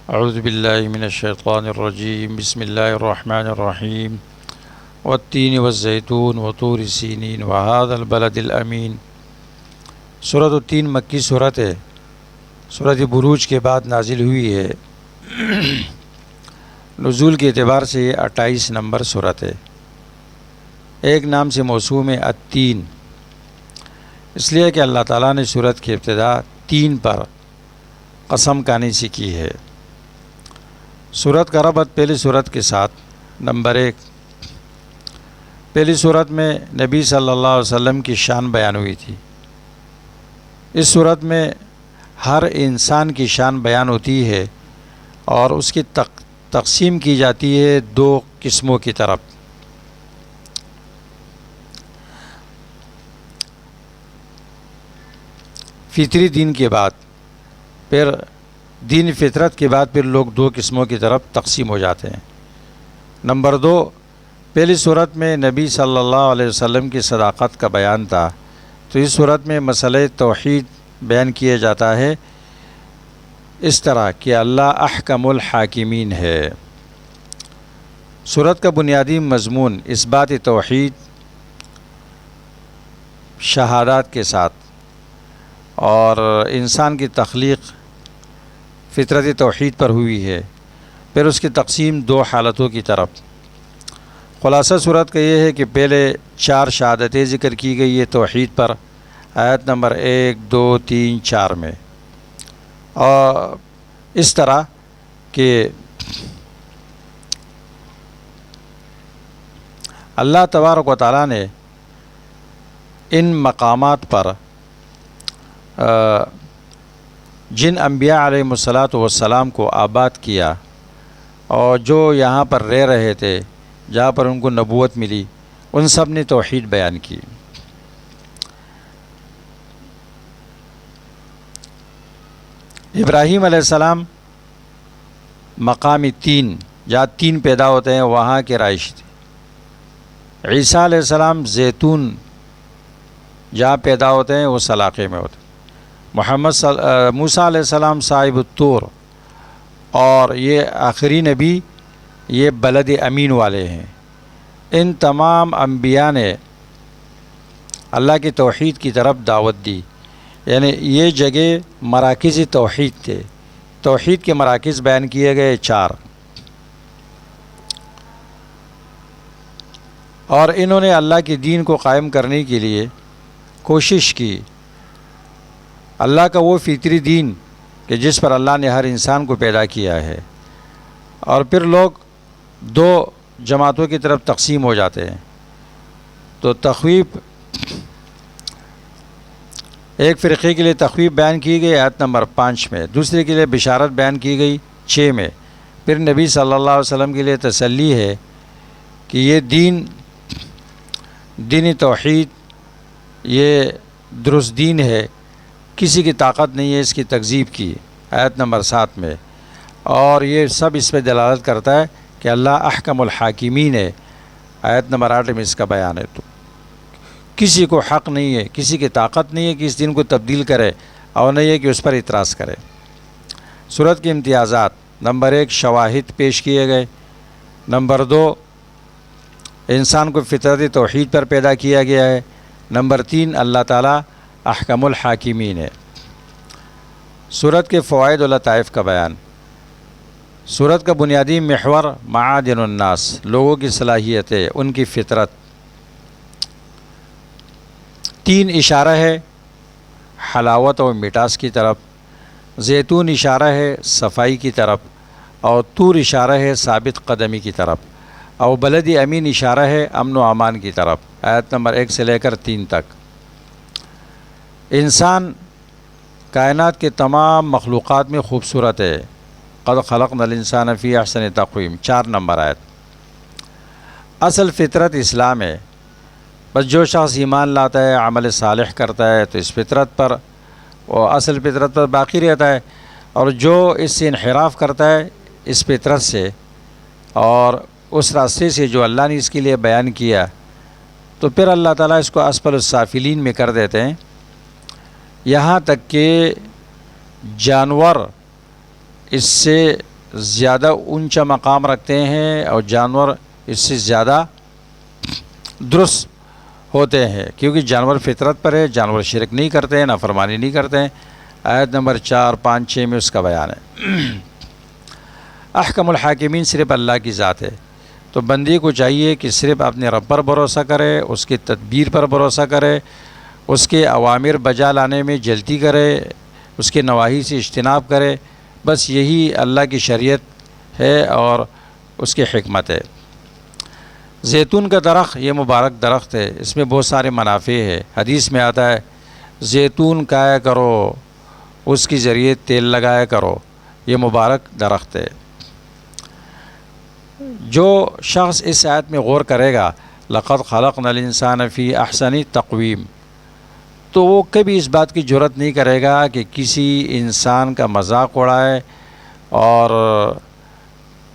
اعوذ باللہ من الشیطان الرجیم بسم اللہ الرحمن الرحیم والتین والزیتون وطور سینین وہذا البلد الامین۔ سورۃ التین مکی سورت ہے، سورۃ بروج کے بعد نازل ہوئی ہے۔ نزول کے اعتبار سے یہ 28 نمبر سورت ہے۔ ایک نام سے موسوم ہے التین، اس لیے کہ اللہ تعالیٰ نے سورت کی ابتدا تین پر قسم کھانے سے کی ہے۔ سورت کا ربط پہلی سورت کے ساتھ۔ نمبر 1، پہلی سورت میں نبی صلی اللہ علیہ وسلم کی شان بیان ہوئی تھی۔ اس سورت میں ہر انسان کی شان بیان ہوتی ہے اور اس کی تقسیم کی جاتی ہے دو قسموں کی طرف۔ فطری دین کے بعد پھر دین فطرت کے بعد پھر لوگ دو قسموں کی طرف تقسیم ہو جاتے ہیں۔ نمبر 2، پہلی صورت میں نبی صلی اللہ علیہ وسلم کی صداقت کا بیان تھا، تو اس صورت میں مسئلہ توحید بیان کیا جاتا ہے، اس طرح کہ اللہ احکم الحاکمین ہے۔ صورت کا بنیادی مضمون اثبات توحید شہادات کے ساتھ اور انسان کی تخلیق فطرت توحید پر ہوئی ہے، پھر اس کی تقسیم دو حالتوں کی طرف۔ خلاصہ صورت کا یہ ہے کہ پہلے 4 شہادتیں ذکر کی گئی ہے توحید پر، آیت نمبر 1، 2، 3، 4 میں، اور اس طرح کہ اللہ تبارک و تعالیٰ نے ان مقامات پر جن انبیاء علیہ الصلاۃ والسلام کو آباد کیا اور جو یہاں پر رہ رہے تھے، جہاں پر ان کو نبوت ملی، ان سب نے توحید بیان کی۔ ابراہیم علیہ السلام مقام 3، جہاں 3 پیدا ہوتے ہیں، وہاں کے رہائشی تھے۔ عیسیٰ علیہ السلام زیتون جہاں پیدا ہوتے ہیں اس علاقے میں ہوتے ہیں۔ موسیٰ علیہ السلام صاحب الطور، اور یہ آخری نبی یہ بلد امین والے ہیں۔ ان تمام انبیاء نے اللہ کی توحید کی طرف دعوت دی، یعنی یہ جگہ مراکز توحید تھے۔ توحید کے مراکز بیان کیے گئے 4، اور انہوں نے اللہ کے دین کو قائم کرنے کے لیے کوشش کی۔ اللہ کا وہ فطری دین کہ جس پر اللہ نے ہر انسان کو پیدا کیا ہے، اور پھر لوگ 2 جماعتوں کی طرف تقسیم ہو جاتے ہیں۔ تو تخویف، ایک فرقے کے لیے تخویف بیان کی گئی آیت نمبر 5 میں، دوسرے کے لیے بشارت بیان کی گئی 6 میں۔ پھر نبی صلی اللہ علیہ وسلم کے لیے تسلی ہے کہ یہ دین توحید یہ درست دین ہے، کسی کی طاقت نہیں ہے اس کی تکذیب کی، آیت نمبر 7 میں۔ اور یہ سب اس پہ دلالت کرتا ہے کہ اللہ احکم الحاکمین ہے، آیت نمبر 8 میں اس کا بیان ہے۔ تو کسی کو حق نہیں ہے، کسی کی طاقت نہیں ہے کہ اس دین کو تبدیل کرے، اور نہیں ہے کہ اس پر اعتراض کرے۔ سورت کے امتیازات: نمبر 1، شواہد پیش کیے گئے۔ نمبر 2، انسان کو فطرت توحید پر پیدا کیا گیا ہے۔ نمبر 3، اللہ تعالیٰ احکم الحاکمین ہے۔ سورت کے فوائد و لطائف کا بیان۔ سورت کا بنیادی محور معادن الناس، لوگوں کی صلاحیتیں، ان کی فطرت۔ 3 اشارہ ہے حلاوت اور مٹاس کی طرف، زیتون اشارہ ہے صفائی کی طرف، اور طور اشارہ ہے ثابت قدمی کی طرف، اور بلد امین اشارہ ہے امن و امان کی طرف، آیت نمبر 1 سے لے کر 3 تک۔ انسان کائنات کے تمام مخلوقات میں خوبصورت ہے۔ قد خلقنا الانسان فی احسن تقویم، 4 نمبر آیت۔ اصل فطرت اسلام ہے، بس جو شخص ایمان لاتا ہے، عمل صالح کرتا ہے، تو اس فطرت پر، وہ اصل فطرت پر باقی رہتا ہے، اور جو اس سے انحراف کرتا ہے اس فطرت سے اور اس راستے سے جو اللہ نے اس کے لیے بیان کیا، تو پھر اللہ تعالیٰ اس کو اسفل السافلین میں کر دیتے ہیں۔ یہاں تک کہ جانور اس سے زیادہ اونچا مقام رکھتے ہیں اور جانور اس سے زیادہ درست ہوتے ہیں، کیونکہ جانور فطرت پر ہے، جانور شرک نہیں کرتے ہیں، نافرمانی نہیں کرتے ہیں۔ آیت نمبر 4، 5، 6 میں اس کا بیان ہے۔ احکم الحاکمین صرف اللہ کی ذات ہے، تو بندے کو چاہیے کہ صرف اپنے رب پر بھروسہ کرے، اس کی تدبیر پر بھروسہ کرے، اس کے اوامر بجا لانے میں جلدی کرے، اس کے نواہی سے اجتناب کرے، بس یہی اللہ کی شریعت ہے اور اس کی حکمت ہے۔ زیتون کا درخت یہ مبارک درخت ہے، اس میں بہت سارے منافع ہے۔ حدیث میں آتا ہے زیتون کھایا کرو، اس کے ذریعے تیل لگایا کرو، یہ مبارک درخت ہے۔ جو شخص اس آیت میں غور کرے گا لقد خلقنا الانسان فی احسن تقویم، تو وہ کبھی اس بات کی جرات نہیں کرے گا کہ کسی انسان کا مذاق اڑائے، اور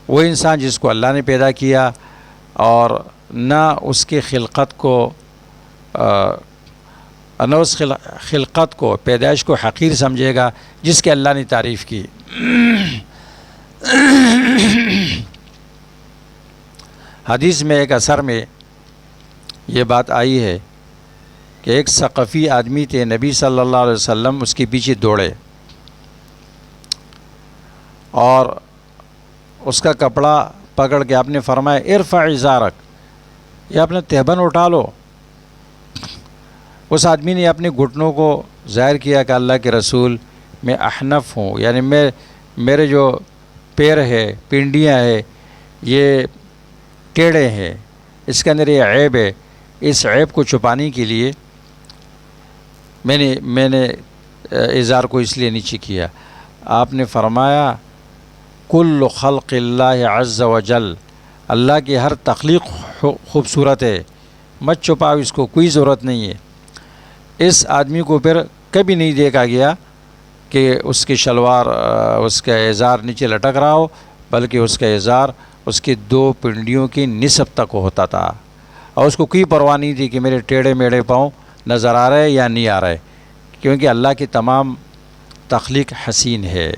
وہ انسان جس کو اللہ نے پیدا کیا اور نہ اس کی خلقت کو نہ اس خلقت کو، پیدائش کو حقیر سمجھے گا جس کے اللہ نے تعریف کی۔ حدیث میں ایک اثر میں یہ بات آئی ہے کہ ایک ثقفی آدمی تھے، نبی صلی اللہ علیہ وسلم اس کے پیچھے دوڑے اور اس کا کپڑا پکڑ کے آپ نے فرمایا ارفع ازارک، یہ اپنا تہبند اٹھا لو۔ اس آدمی نے اپنے گھٹنوں کو ظاہر کیا کہ اللہ کے رسول میں احنف ہوں، یعنی میرے جو پیر ہے، پنڈیاں ہے، یہ ٹیڑھے ہیں، اس کے اندر یہ عیب ہے۔ اس عیب کو چھپانے کے لیے میں نے ازار کو اس لیے نیچے کیا۔ آپ نے فرمایا کل خلق اللہ عز وجل، اللہ کی ہر تخلیق خوبصورت ہے، مت چھپاؤ اس کو، کوئی ضرورت نہیں ہے۔ اس آدمی کو پھر کبھی نہیں دیکھا گیا کہ اس کی شلوار، اس کا ازار نیچے لٹک رہا ہو، بلکہ اس کا ازار اس کی 2 پنڈیوں کی نصف تک ہوتا تھا، اور اس کو کوئی پرواہ نہیں تھی کہ میرے ٹیڑھے میڑھے پاؤں نظر آ رہے یا نہیں آ رہے، کیونکہ اللہ کی تمام تخلیق حسین ہے۔